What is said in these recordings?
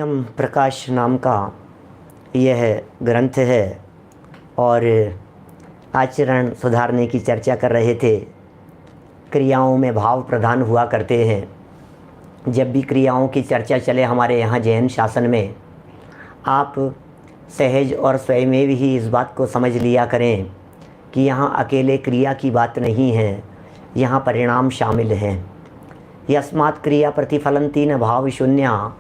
स्वयं प्रकाश नाम का यह ग्रंथ है और आचरण सुधारने की चर्चा कर रहे थे। क्रियाओं में भाव प्रधान हुआ करते हैं। जब भी क्रियाओं की चर्चा चले हमारे यहाँ जैन शासन में, आप सहज और स्वयमेव ही इस बात को समझ लिया करें कि यहाँ अकेले क्रिया की बात नहीं है, यहाँ परिणाम शामिल हैं। यस्मात् क्रिया प्रतिफलन्ति न भाव शून्या,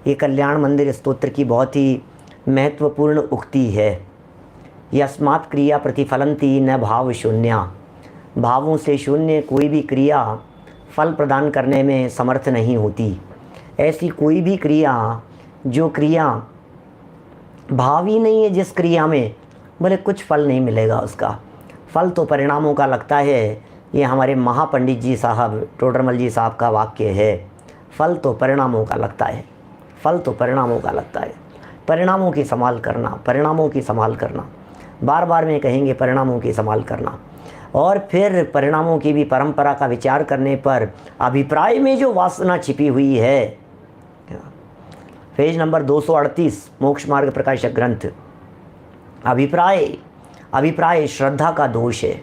ये कल्याण मंदिर स्तोत्र की बहुत ही महत्वपूर्ण उक्ति है। यस्मात् क्रिया प्रतिफलन्ति न भाव शून्या, भावों से शून्य कोई भी क्रिया फल प्रदान करने में समर्थ नहीं होती। ऐसी कोई भी क्रिया जो क्रिया भाव ही नहीं है, जिस क्रिया में भले कुछ फल नहीं मिलेगा, उसका फल तो परिणामों का लगता है। ये हमारे महापंडित जी साहब टोडरमल जी साहब का वाक्य है। फल तो परिणामों का लगता है, फल तो परिणामों का लगता है। परिणामों की संभाल करना, परिणामों की संभाल करना, बार बार में कहेंगे परिणामों की संभाल करना। और फिर परिणामों की भी परंपरा का विचार करने पर अभिप्राय में जो वासना छिपी हुई है, पेज नंबर 238 मोक्ष मार्ग प्रकाशक ग्रंथ। अभिप्राय श्रद्धा का दोष है।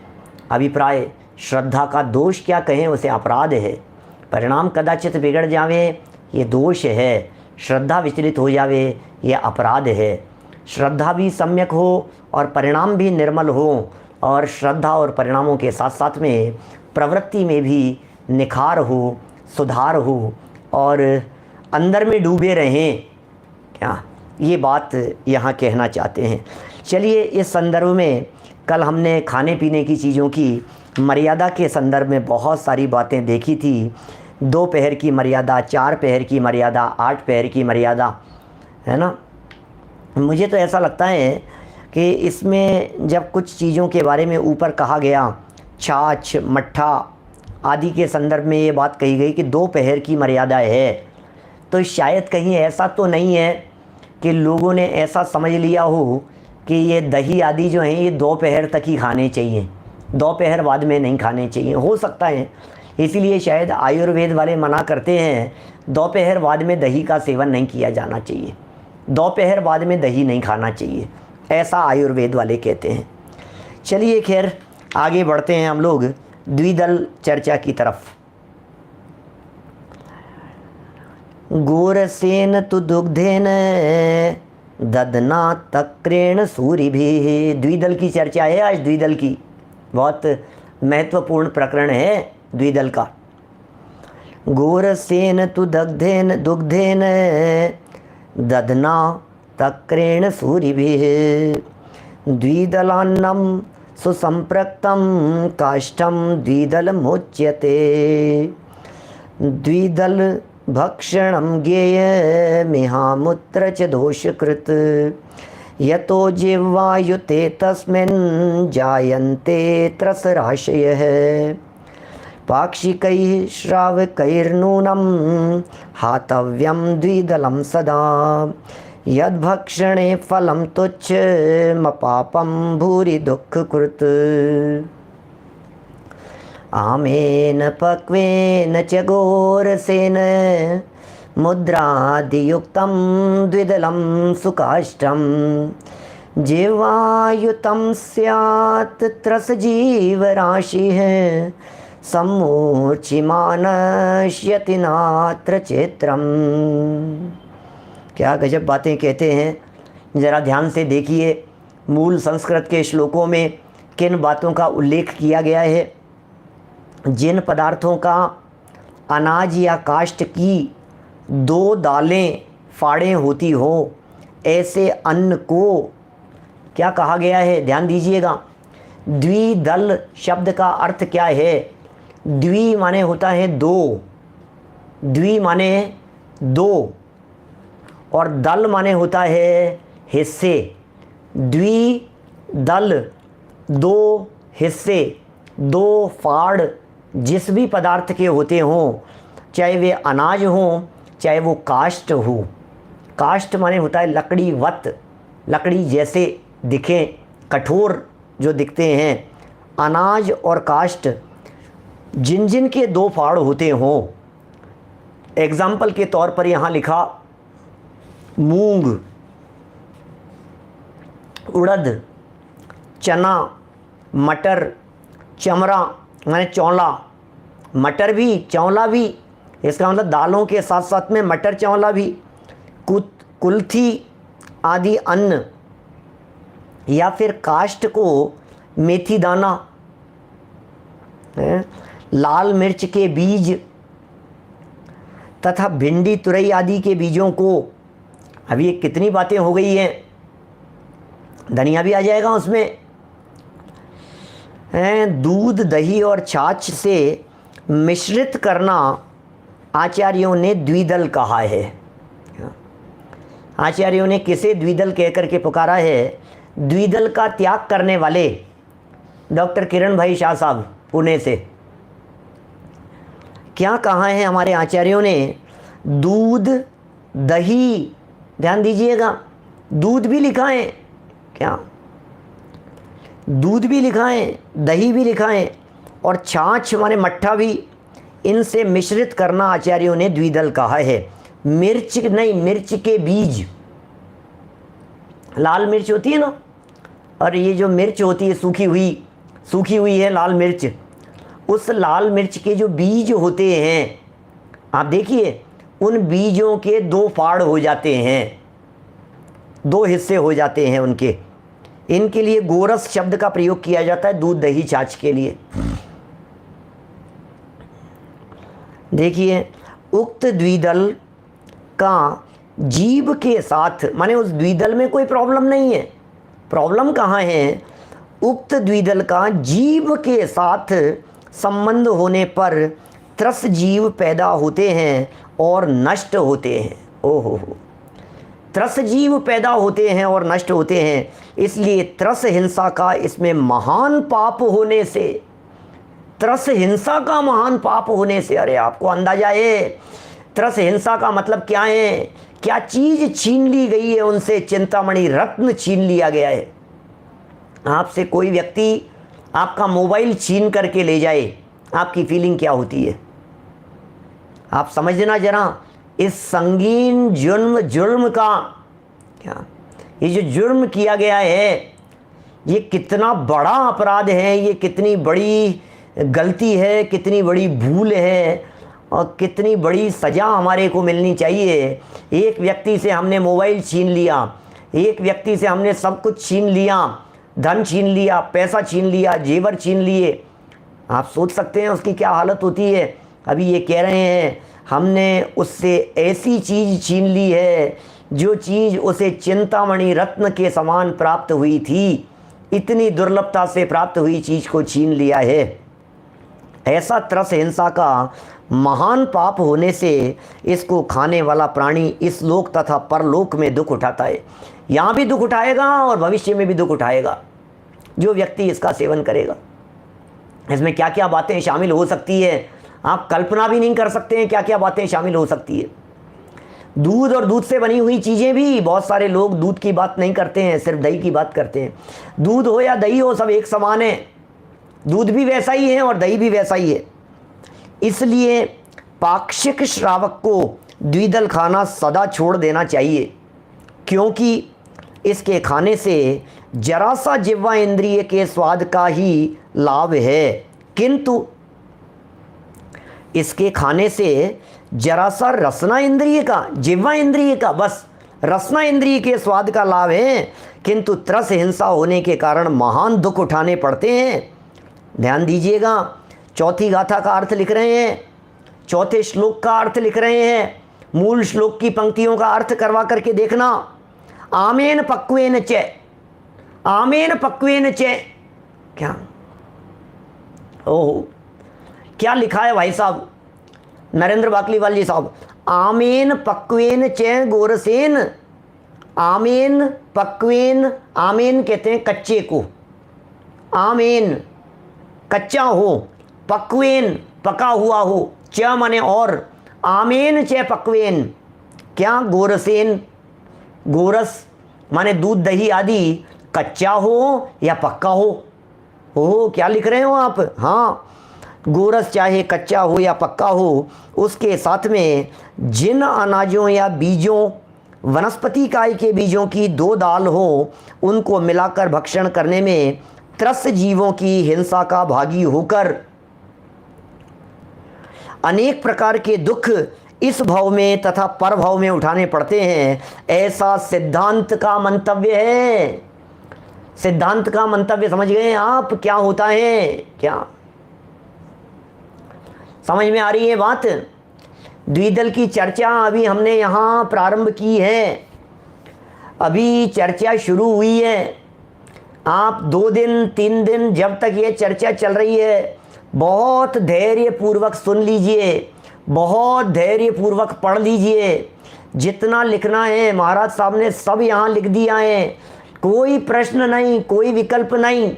अभिप्राय श्रद्धा का दोष क्या कहें, उसे अपराध है। परिणाम कदाचित बिगड़ जावे, ये दोष है। श्रद्धा विचलित हो जावे, ये अपराध है। श्रद्धा भी सम्यक हो और परिणाम भी निर्मल हो, और श्रद्धा और परिणामों के साथ साथ में प्रवृत्ति में भी निखार हो, सुधार हो और अंदर में डूबे रहें। क्या ये बात यहाँ कहना चाहते हैं। चलिए, इस संदर्भ में कल हमने खाने पीने की चीज़ों की मर्यादा के संदर्भ में बहुत सारी बातें देखी थी। 2 पहर की मर्यादा, 4 पहर की मर्यादा, 8 पहर की मर्यादा, है ना। मुझे तो ऐसा लगता है कि इसमें जब कुछ चीज़ों के बारे में ऊपर कहा गया, छाछ, मट्ठा आदि के संदर्भ में ये बात कही गई कि 2 पहर की मर्यादा है, तो शायद कहीं ऐसा तो नहीं है कि लोगों ने ऐसा समझ लिया हो कि ये दही आदि जो हैं ये 2 पहर तक ही खाने चाहिए, 2 पहर बाद में नहीं खाने चाहिए। हो सकता है इसीलिए शायद आयुर्वेद वाले मना करते हैं 2 पहर बाद में दही का सेवन नहीं किया जाना चाहिए, 2 पहर बाद में दही नहीं खाना चाहिए, ऐसा आयुर्वेद वाले कहते हैं। चलिए खैर आगे बढ़ते हैं हम लोग द्विदल चर्चा की तरफ। गोरसेन तु दुग्धेन ददना तक्रेण सूरिभिः, द्विदल की चर्चा है आज। द्विदल की बहुत महत्वपूर्ण प्रकरण है द्विदल का। गोरसेन तु दुग्धेन ददना तक्रेण सूरिभिः, द्विदलान्नं सुसंप्रक्तं काष्ठं द्विदलमुच्यते, द्विदल भक्षणं गेयमिहामुत्र च दोषकृत, यतो जिह्वायुते तस्मिन् जायन्ते त्रसराशयः, पाक्षिकैः श्रावकैर्नूनं हातव्यं द्विदलं सदा, यद्भक्षणे फलं तुच्छमपापं भूरि दुःखकृत्, आमेन पक्वेन च गोरसेन मुद्रादियुक्तं द्विदलं सुकाष्ठं, जिह्वायुतं स्यात् त्रसजीवराशिः, सम्मूर्च्छिमानश्यति नात्र चित्रम्। क्या गजब बातें कहते हैं, ज़रा ध्यान से देखिए। मूल संस्कृत के श्लोकों में किन बातों का उल्लेख किया गया है। जिन पदार्थों का अनाज या काष्ठ की 2 दालें फाड़ें होती हो, ऐसे अन्न को क्या कहा गया है, ध्यान दीजिएगा। द्विदल शब्द का अर्थ क्या है। द्वि माने होता है 2, द्वि माने 2 और दल माने होता है हिस्से। द्विदल 2 हिस्से, 2 फाड़ जिस भी पदार्थ के होते हों, चाहे वे अनाज हों चाहे वो काष्ठ हो। काष्ठ माने होता है लकड़ी वत, लकड़ी जैसे दिखें, कठोर जो दिखते हैं। अनाज और काष्ठ जिन जिन के 2 फाड़ होते हों, एग्जाम्पल के तौर पर यहाँ लिखा मूंग, उड़द, चना, मटर, चमरा माने चौला, मटर भी चौला भी, इसका मतलब दालों के साथ साथ में मटर चौला भी, कुल्थी आदि अन्न, या फिर काष्ठ को मेथी दाना, लाल मिर्च के बीज तथा भिंडी तुरई आदि के बीजों को, अभी ये कितनी बातें हो गई हैं, धनिया भी आ जाएगा उसमें, दूध दही और छाछ से मिश्रित करना आचार्यों ने द्विदल कहा है। आचार्यों ने किसे द्विदल कहकर के पुकारा है? द्विदल का त्याग करने वाले डॉक्टर किरण भाई शाह साहब पुणे से। क्या कहा है हमारे आचार्यों ने? दूध दही, ध्यान दीजिएगा, दूध भी लिखा है, क्या दूध भी लिखा है, दही भी लिखा है, और छाछ माने मट्ठा भी, इनसे मिश्रित करना आचार्यों ने द्विदल कहा है। मिर्च नहीं, मिर्च के बीज, लाल मिर्च होती है ना, और ये जो मिर्च होती है सूखी हुई है लाल मिर्च, उस लाल मिर्च के जो बीज होते हैं, आप देखिए उन बीजों के दो फाड़ हो जाते हैं, दो हिस्से हो जाते हैं उनके। इनके लिए गोरस शब्द का प्रयोग किया जाता है दूध दही छाछ के लिए। देखिए, उक्त द्विदल का जीव के साथ, माने उस द्विदल में कोई प्रॉब्लम नहीं है। प्रॉब्लम कहाँ है? उक्त द्विदल का जीव के साथ संबंध होने पर त्रस जीव पैदा होते हैं और नष्ट होते हैं। ओहो, त्रस जीव पैदा होते हैं और नष्ट होते हैं, इसलिए त्रस हिंसा का इसमें महान पाप होने से, त्रस हिंसा का महान पाप होने से, अरे आपको अंदाजा है त्रस हिंसा का मतलब क्या है? क्या चीज छीन ली गई है उनसे? चिंतामणि रत्न छीन लिया गया है। आपसे कोई व्यक्ति आपका मोबाइल छीन करके ले जाए, आपकी फीलिंग क्या होती है? आप समझना जरा, इस संगीन जुर्म का क्या, ये जो जुर्म किया गया है, ये कितना बड़ा अपराध है, ये कितनी बड़ी गलती है, कितनी बड़ी भूल है, और कितनी बड़ी सज़ा हमारे को मिलनी चाहिए। एक व्यक्ति से हमने मोबाइल छीन लिया, एक व्यक्ति से हमने सब कुछ छीन लिया, धन छीन लिया, पैसा छीन लिया, जेवर छीन लिए। आप सोच सकते हैं उसकी क्या हालत होती है। अभी ये कह रहे हैं हमने उससे ऐसी चीज़ छीन ली है जो चीज़ उसे चिंतामणि रत्न के समान प्राप्त हुई थी, इतनी दुर्लभता से प्राप्त हुई चीज़ को छीन लिया है। ऐसा त्रस हिंसा का महान पाप होने से इसको खाने वाला प्राणी इस लोक तथा परलोक में दुख उठाता है। यहाँ भी दुख उठाएगा और भविष्य में भी दुख उठाएगा जो व्यक्ति इसका सेवन करेगा। इसमें क्या क्या बातें शामिल हो सकती है, आप कल्पना भी नहीं कर सकते हैं क्या क्या बातें शामिल हो सकती है। दूध और दूध से बनी हुई चीज़ें भी, बहुत सारे लोग दूध की बात नहीं करते हैं, सिर्फ दही की बात करते हैं। दूध हो या दही हो, सब एक समान है। दूध भी वैसा ही है और दही भी वैसा ही है। इसलिए पाक्षिक श्रावक को द्विदल खाना सदा छोड़ देना चाहिए, क्योंकि इसके खाने से जरा सा जिह्वा इंद्रिय के स्वाद का ही लाभ है, किंतु इसके खाने से जरा सा रसना इंद्रिय का, जिह्वा इंद्रिय का, बस रसना इंद्रिय के स्वाद का लाभ है, किंतु त्रस हिंसा होने के कारण महान दुख उठाने पड़ते हैं। ध्यान दीजिएगा, चौथी गाथा का अर्थ लिख रहे हैं, चौथे श्लोक का अर्थ लिख रहे हैं, मूल श्लोक की पंक्तियों का अर्थ करवा करके देखना। आमेन पक्वेन च, आमेन पक्वेन च, क्या ओहो क्या लिखा है भाई साहब नरेंद्र बाकलीवाल जी साहब? आमेन पक्वेन च गोरसेन। आमेन पक्वेन, आमेन कहते हैं कच्चे को, आमेन कच्चा हो, पक्वेन पका हुआ हो, च माने और, आमेन च पक्वेन, क्या गोरसेन, गोरस माने दूध दही आदि कच्चा हो या पक्का हो। ओह क्या लिख रहे हो आप? हाँ, गोरस चाहे कच्चा हो या पक्का हो, उसके साथ में जिन अनाजों या बीजों वनस्पति काय के बीजों की 2 दाल हो, उनको मिलाकर भक्षण करने में त्रस्त जीवों की हिंसा का भागी होकर अनेक प्रकार के दुख इस भाव में तथा पर भाव में उठाने पड़ते हैं, ऐसा सिद्धांत का मंतव्य है। सिद्धांत का मंतव्य समझ गए आप क्या होता है? क्या समझ में आ रही है बात? द्विदल की चर्चा अभी हमने यहाँ प्रारंभ की है, अभी चर्चा शुरू हुई है। आप 2 दिन 3 दिन जब तक ये चर्चा चल रही है, बहुत धैर्य पूर्वक सुन लीजिए, बहुत धैर्य पूर्वक पढ़ लीजिए। जितना लिखना है महाराज साहब ने सब यहाँ लिख दिया है, कोई प्रश्न नहीं, कोई विकल्प नहीं,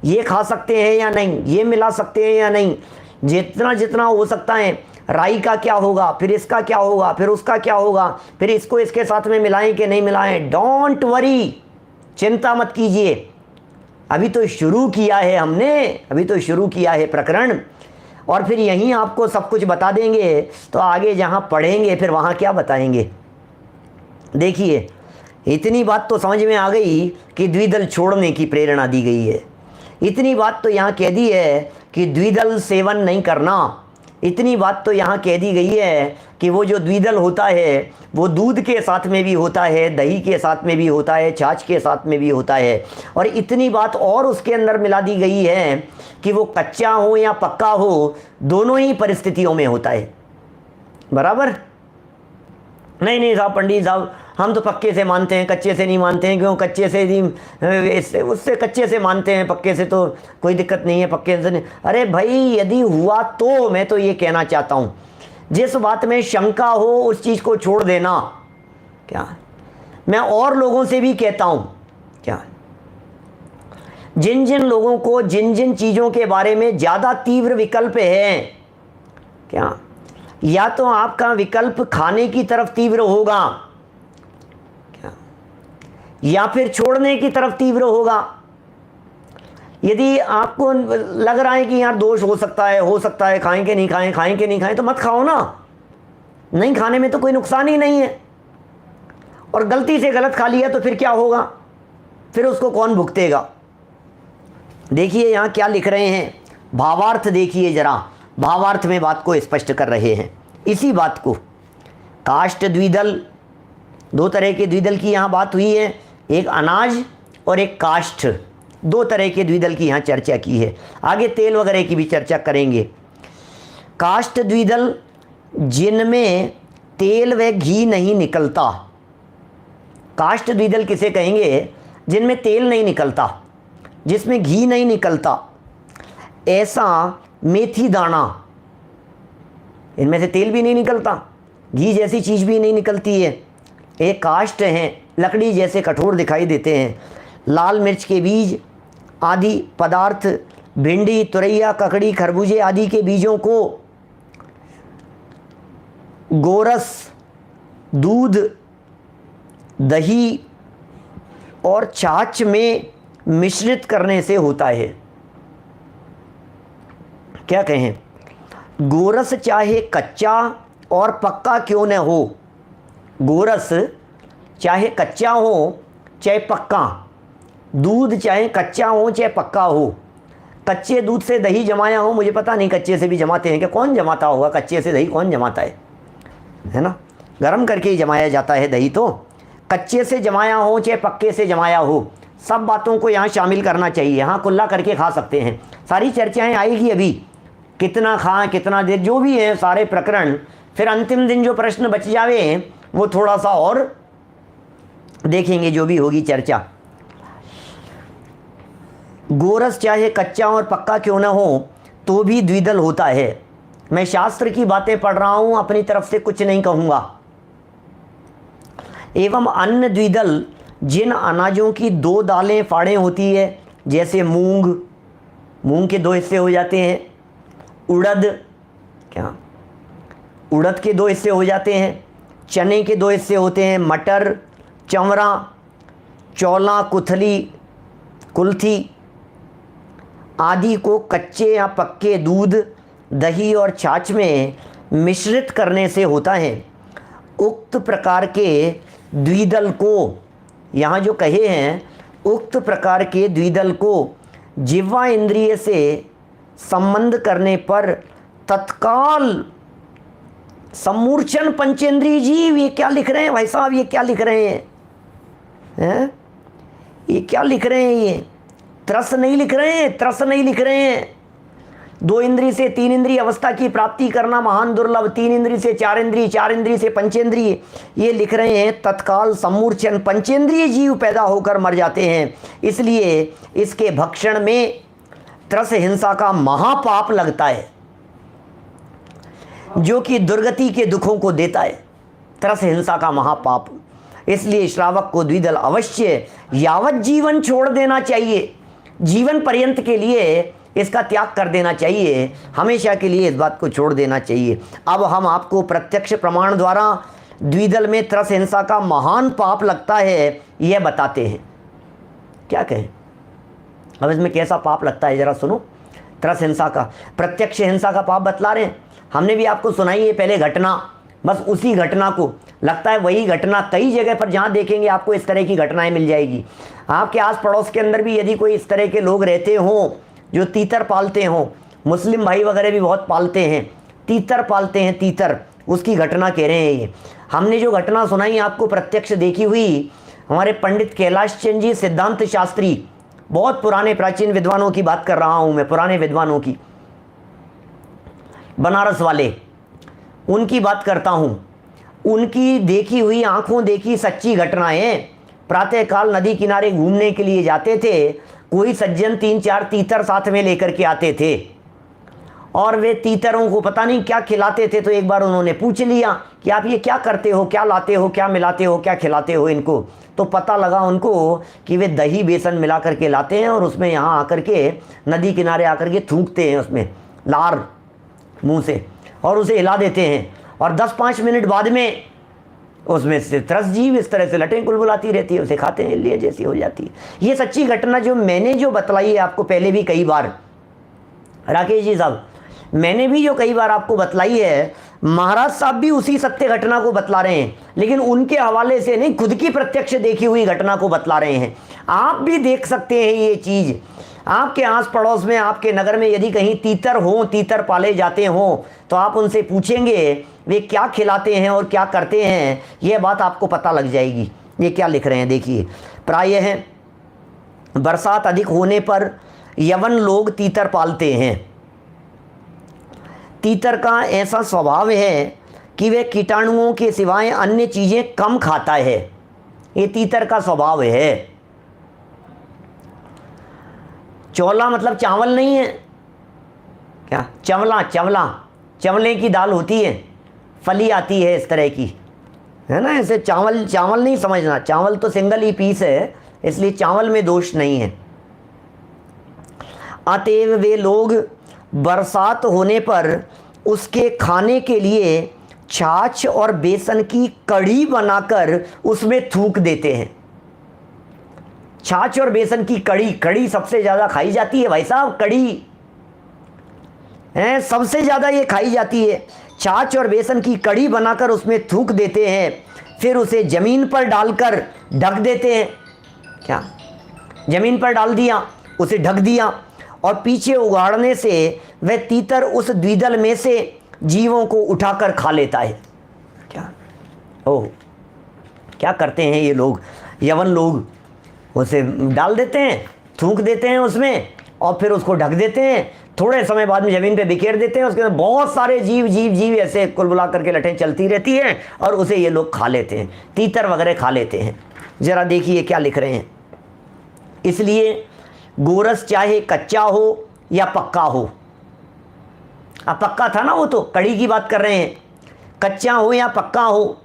ये खा सकते हैं या नहीं, ये मिला सकते हैं या नहीं, जितना जितना हो सकता है। राई का क्या होगा, फिर इसका क्या होगा, फिर उसका क्या होगा, फिर इसको इसके साथ में मिलाएं कि नहीं मिलाएं, डोंट वरी, चिंता मत कीजिए। अभी तो शुरू किया है हमने, अभी तो शुरू किया है प्रकरण, और फिर यहीं आपको सब कुछ बता देंगे। तो आगे जहाँ पढ़ेंगे फिर वहाँ क्या बताएंगे। देखिए, इतनी बात तो समझ में आ गई कि द्विदल छोड़ने की प्रेरणा दी गई है। इतनी बात तो यहाँ कह दी है कि द्विदल सेवन नहीं करना। इतनी बात तो यहाँ कह दी गई है कि वो जो द्विदल होता है वो दूध के साथ में भी होता है, दही के साथ में भी होता है, छाछ के साथ में भी होता है। और इतनी बात और उसके अंदर मिला दी गई है कि वो कच्चा हो या पक्का हो, दोनों ही परिस्थितियों में होता है। बराबर? नहीं साहब, पंडित साहब हम तो पक्के से मानते हैं, कच्चे से नहीं मानते हैं। क्यों? कच्चे से नहीं, उससे कच्चे से मानते हैं, पक्के से तो कोई दिक्कत नहीं है, पक्के से नहीं। अरे भाई, यदि हुआ तो मैं तो ये कहना चाहता हूँ, जिस बात में शंका हो उस चीज़ को छोड़ देना। क्या मैं और लोगों से भी कहता हूँ, क्या जिन जिन लोगों को जिन जिन चीज़ों के बारे में ज़्यादा तीव्र विकल्प है, क्या या तो आपका विकल्प खाने की तरफ तीव्र होगा, क्या या फिर छोड़ने की तरफ तीव्र होगा। यदि आपको लग रहा है कि यार दोष हो सकता है, खाएं कि नहीं खाएं, खाएं कि नहीं खाएं, तो मत खाओ ना। नहीं खाने में तो कोई नुकसान ही नहीं है। और गलती से गलत खा लिया तो फिर क्या होगा? फिर उसको कौन भुगतेगा? देखिए यहाँ क्या लिख रहे हैं, भावार्थ देखिए जरा। भावार्थ में बात को स्पष्ट कर रहे हैं, इसी बात को। काष्ठ द्विदल, 2 तरह के द्विदल की यहाँ बात हुई है, एक अनाज और एक काष्ठ। 2 तरह के द्विदल की यहाँ चर्चा की है। आगे तेल वगैरह की भी चर्चा करेंगे। काष्ठ द्विदल जिनमें तेल व घी नहीं निकलता। काष्ठ द्विदल किसे कहेंगे? जिनमें तेल नहीं निकलता, जिसमें घी नहीं निकलता। ऐसा मेथी दाना, इनमें से तेल भी नहीं निकलता, घी जैसी चीज़ भी नहीं निकलती है। एक काष्ठ हैं, लकड़ी जैसे कठोर दिखाई देते हैं। लाल मिर्च के बीज आदि पदार्थ, भिंडी, तुरैया, ककड़ी, खरबूजे आदि के बीजों को गोरस, दूध, दही और छाछ में मिश्रित करने से होता है। क्या कहें? गोरस चाहे कच्चा और पक्का क्यों न हो, गोरस चाहे कच्चा हो चाहे पक्का, दूध चाहे कच्चा हो चाहे पक्का हो। कच्चे दूध से दही जमाया हो, मुझे पता नहीं कच्चे से भी जमाते हैं क्या, कौन जमाता होगा? कच्चे से दही कौन जमाता है ना? गरम करके ही जमाया जाता है दही। तो कच्चे से जमाया हो चाहे पक्के से जमाया हो, सब बातों को यहाँ शामिल करना चाहिए। हाँ, कुल्ला करके खा सकते हैं, सारी चर्चाएं आएगी अभी, कितना खाएं, कितना देर, जो भी है सारे प्रकरण। फिर अंतिम दिन जो प्रश्न बच जावे वो थोड़ा सा और देखेंगे, जो भी होगी चर्चा। गोरस चाहे कच्चा और पक्का क्यों ना हो तो भी द्विदल होता है। मैं शास्त्र की बातें पढ़ रहा हूँ, अपनी तरफ से कुछ नहीं कहूँगा। एवं अन्य द्विदल जिन अनाजों की 2 दालें फाड़ें होती है, जैसे मूंग, मूंग के 2 हिस्से हो जाते हैं। उड़द, क्या उड़द के 2 हिस्से हो जाते हैं। चने के 2 हिस्से होते हैं। मटर, चंवरा, चौला, कुथली, कुल्थी आदि को कच्चे या पक्के दूध, दही और छाछ में मिश्रित करने से होता है। उक्त प्रकार के द्विदल को, यहाँ जो कहे हैं उक्त प्रकार के द्विदल को जिह्वा इंद्रिय से संबंध करने पर तत्काल सम्मूर्छन पंचेंद्रिय जीव। ये क्या लिख रहे हैं भाई साहब, ये क्या लिख रहे हैं? ये क्या लिख रहे हैं? ये त्रस नहीं लिख रहे हैं, त्रस नहीं लिख रहे हैं। 2 इंद्रिय से 3 इंद्रिय अवस्था की प्राप्ति करना महान दुर्लभ, 3 इंद्रिय से 4 इंद्रिय, 4 इंद्रिय से पंचेंद्रिय। ये लिख रहे हैं तत्काल सम्मूर्छन पंचेंद्रिय जीव पैदा होकर मर जाते हैं, इसलिए इसके भक्षण में त्रस हिंसा का महापाप लगता है, जो कि दुर्गति के दुखों को देता है। त्रस हिंसा का महापाप, इसलिए श्रावक को द्विदल अवश्य यावत जीवन छोड़ देना चाहिए, जीवन पर्यंत के लिए इसका त्याग कर देना चाहिए, हमेशा के लिए इस बात को छोड़ देना चाहिए। अब हम आपको प्रत्यक्ष प्रमाण द्वारा द्विदल में त्रस हिंसा का महान पाप लगता है यह बताते हैं। क्या कहें अब इसमें कैसा पाप लगता है, जरा सुनो। त्रस हिंसा का, प्रत्यक्ष हिंसा का पाप बतला रहे हैं। हमने भी आपको सुनाई है पहले घटना, बस उसी घटना को, लगता है वही घटना कई जगह पर जहाँ देखेंगे आपको इस तरह की घटनाएं मिल जाएगी। आपके आस पड़ोस के अंदर भी यदि कोई इस तरह के लोग रहते हों जो तीतर पालते हों, मुस्लिम भाई वगैरह भी बहुत पालते हैं, तीतर पालते हैं, तीतर, उसकी घटना कह रहे हैं ये। हमने जो घटना सुनाई आपको प्रत्यक्ष देखी हुई, हमारे पंडित कैलाश चंद जी सिद्धांत शास्त्री, बहुत पुराने प्राचीन विद्वानों की बात कर रहा हूँ मैं, पुराने विद्वानों की, बनारस वाले, उनकी बात करता हूँ। उनकी देखी हुई आंखों देखी सच्ची घटनाएं। प्रातःकाल नदी किनारे घूमने के लिए जाते थे, कोई सज्जन 3-4 तीतर साथ में लेकर के आते थे और वे तीतरों को पता नहीं क्या खिलाते थे। तो एक बार उन्होंने पूछ लिया कि आप ये क्या करते हो, क्या लाते हो, क्या मिलाते हो, क्या खिलाते हो इनको। तो पता लगा उनको कि वे दही बेसन मिला करके लाते हैं और उसमें यहाँ आकर के नदी किनारे आकर के थूकते हैं उसमें लार मुंह से और उसे हिला देते हैं, और 10-5 मिनट बाद में उसमें से त्रस जीव इस तरह से लटें कुलबुलाती रहती है, उसे खाते हैं, लिए जैसी हो जाती है। ये सच्ची घटना जो मैंने जो बतलाई है आपको पहले भी कई बार, राकेश जी साहब, मैंने भी जो कई बार आपको बतलाई है, महाराज साहब भी उसी सत्य घटना को बतला रहे हैं, लेकिन उनके हवाले से नहीं, खुद की प्रत्यक्ष देखी हुई घटना को बतला रहे हैं। आप भी देख सकते हैं ये चीज़। आपके आस पड़ोस में, आपके नगर में यदि कहीं तीतर हों, तीतर पाले जाते हों, तो आप उनसे पूछेंगे वे क्या खिलाते हैं और क्या करते हैं, यह बात आपको पता लग जाएगी। ये क्या लिख रहे हैं देखिए, प्रायः बरसात अधिक होने पर यवन लोग तीतर पालते हैं। तीतर का ऐसा स्वभाव है कि वे कीटाणुओं के सिवाय अन्य चीज़ें कम खाता है। ये तीतर का स्वभाव है। चौला मतलब चावल नहीं है क्या, चवला, चवला, चवले की दाल होती है, फली आती है इस तरह की, है ना। ऐसे चावल, चावल नहीं समझना, चावल तो सिंगल ही पीस है, इसलिए चावल में दोष नहीं है। अतएव वे लोग बरसात होने पर उसके खाने के लिए छाछ और बेसन की कढ़ी बनाकर उसमें थूक देते हैं। छाछ और बेसन की कढ़ी, कढ़ी सबसे ज़्यादा खाई जाती है भाई साहब, कढ़ी है सबसे ज़्यादा ये खाई जाती है। छाछ और बेसन की कढ़ी बनाकर उसमें थूक देते हैं, फिर उसे ज़मीन पर डालकर ढक देते हैं। क्या, ज़मीन पर डाल दिया, उसे ढक दिया, और पीछे उगाड़ने से वह तीतर उस द्विदल में से जीवों को उठाकर खा लेता है। क्या, ओह, क्या करते हैं ये लोग, यवन लोग, उसे डाल देते हैं, थूक देते हैं उसमें, और फिर उसको ढक देते हैं। थोड़े समय बाद में ज़मीन पे बिखेर देते हैं, उसके अंदर बहुत सारे जीव जीव जीव ऐसे कुलबुला करके लटें चलती रहती हैं, और उसे ये लोग खा लेते हैं, तीतर वगैरह खा लेते हैं। ज़रा देखिए क्या लिख रहे हैं। इसलिए गोरस चाहे कच्चा हो या पक्का हो, अब पक्का था ना, वो तो कड़ी की बात कर रहे हैं, कच्चा हो या पक्का हो,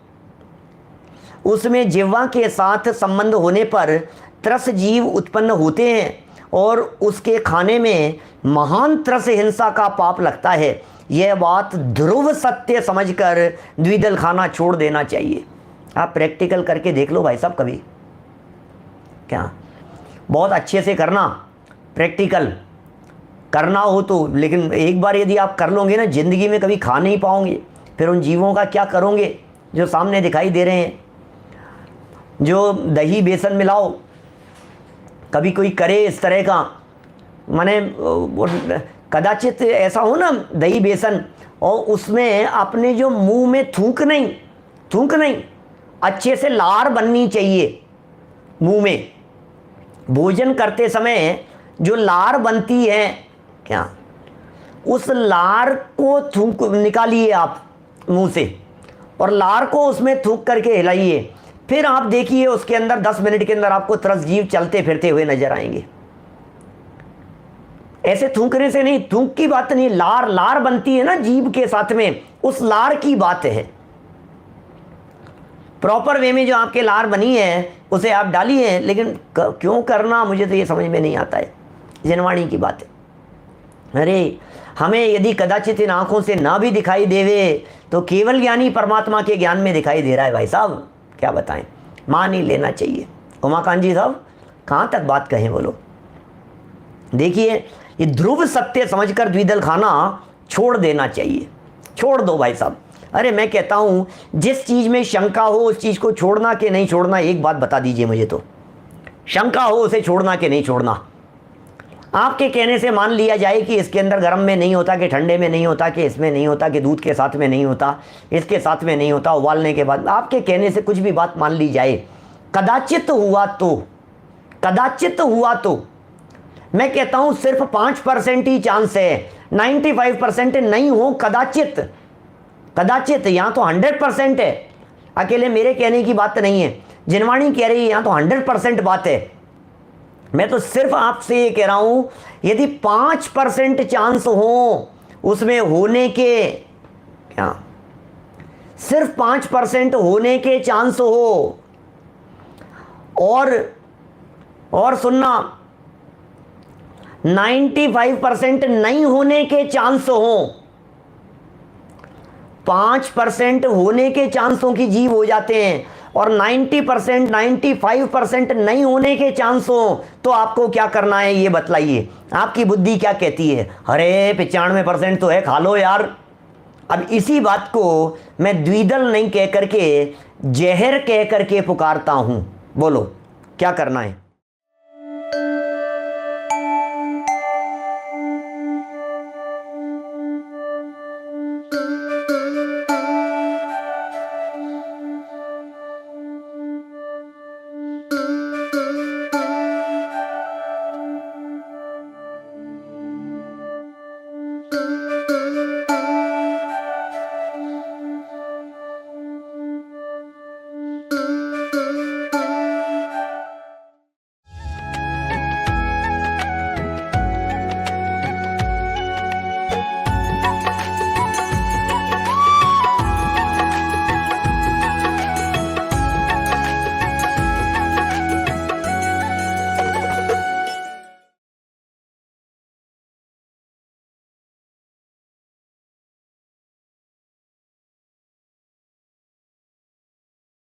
उसमें जिह्वा के साथ संबंध होने पर त्रस जीव उत्पन्न होते हैं और उसके खाने में महान त्रस हिंसा का पाप लगता है। यह बात ध्रुव सत्य समझकर द्विदल खाना छोड़ देना चाहिए। आप प्रैक्टिकल करके देख लो भाई साहब कभी, क्या बहुत अच्छे से करना, प्रैक्टिकल करना हो तो। लेकिन एक बार यदि आप कर लोगे ना, ज़िंदगी में कभी खा नहीं पाओगे। फिर उन जीवों का क्या करोगे जो सामने दिखाई दे रहे हैं। जो दही बेसन मिलाओ, कभी कोई करे इस तरह का, माने कदाचित ऐसा हो ना दही बेसन, और उसमें अपने जो मुंह में थूक नहीं, अच्छे से लार बननी चाहिए मुंह में। भोजन करते समय जो लार बनती है क्या, उस लार को थूक निकालिए आप मुंह से, और लार को उसमें थूक करके हिलाइए। फिर आप देखिए उसके अंदर 10 मिनट के अंदर आपको तरस जीव चलते फिरते हुए नजर आएंगे। ऐसे थूकने से नहीं, थूक की बात नहीं, लार बनती है ना जीभ के साथ में, उस लार की बात है। प्रॉपर वे में जो आपके लार बनी है उसे आप डालिए, लेकिन क्यों करना मुझे तो ये समझ में नहीं आता है। जनवाणी की बात है। अरे हमें यदि कदाचित इन आंखों से ना भी दिखाई देवे तो केवल ज्ञानी परमात्मा के ज्ञान में दिखाई दे रहा है भाई साहब, क्या बताएं, मान ही लेना चाहिए। उमाकांत जी साहब कहाँ तक बात कहें बोलो। देखिए ये ध्रुव सत्य समझकर द्विदल खाना छोड़ देना चाहिए, छोड़ दो भाई साहब। अरे मैं कहता हूँ जिस चीज़ में शंका हो उस चीज़ को छोड़ना कि नहीं छोड़ना, एक बात बता दीजिए मुझे तो। शंका हो उसे छोड़ना कि नहीं छोड़ना। आपके कहने से मान लिया जाए कि इसके अंदर गर्म में नहीं होता, कि ठंडे में नहीं होता, कि इसमें नहीं होता, कि दूध के साथ में नहीं होता, इसके साथ में नहीं होता, उबालने के बाद, आपके कहने से कुछ भी बात मान ली जाए, कदाचित हुआ तो मैं कहता हूं सिर्फ 5% ही चांस है, 95% नहीं हो। कदाचित यहाँ तो 100% है। अकेले मेरे कहने की बात नहीं है, जिनवाणी कह रही है यहाँ तो 100% बात है। मैं तो सिर्फ आपसे ये कह रहा हूं यदि 5% चांस हो उसमें होने के, क्या सिर्फ 5% होने के चांस हो, और सुनना 95% नहीं होने के चांस हो। 5% होने के चांसों की जीव हो जाते हैं, और 90% 95% नहीं होने के चांस हो, तो आपको क्या करना है ये बतलाइए। आपकी बुद्धि क्या कहती है? अरे 95% तो है, खा लो यार। अब इसी बात को मैं द्विदल नहीं कह करके जहर कह करके पुकारता हूं। बोलो क्या करना है?